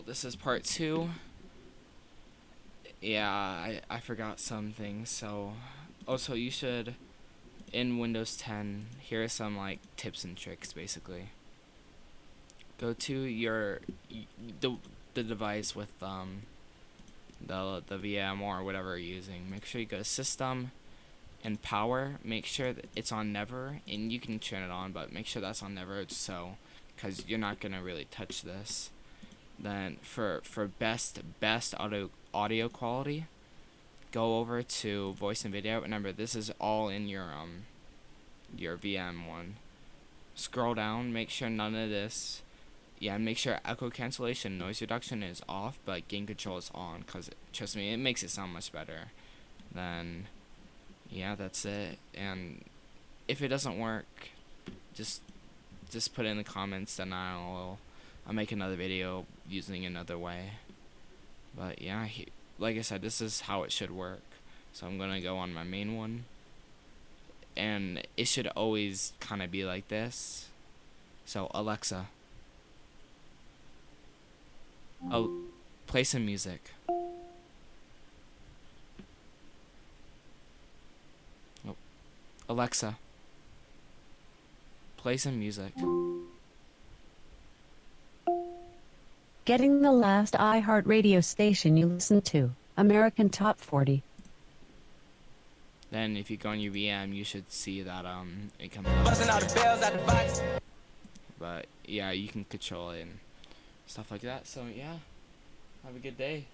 this is part 2. Yeah, I forgot some things. So also you should, in Windows 10, here are some like tips and tricks basically. Go to your the the device with the VM or whatever you're using. Make sure you go to System and Power. Make sure that it's on Never, and you can turn it on, but make sure that's on Never, so because you're not gonna really touch this. Then for best audio quality, go over to voice and video. Remember, this is all in your VM one. Scroll down, make sure none of this. Yeah, make sure echo cancellation, noise reduction is off, but gain control is on, because trust me, it makes it sound much better. Then yeah, that's it. And if it doesn't work, just put it in the comments, then I'll make another video using another way. But yeah, like I said, this is how it should work. So I'm gonna go on my main one, and it should always kind of be like this. So Alexa, play some music. Oh, Alexa, play some music. Getting the last iHeartRadio station you listened to, American Top 40. Then if you go on your VM, you should see that it comes up. But yeah, you can control it and stuff like that. So yeah, have a good day.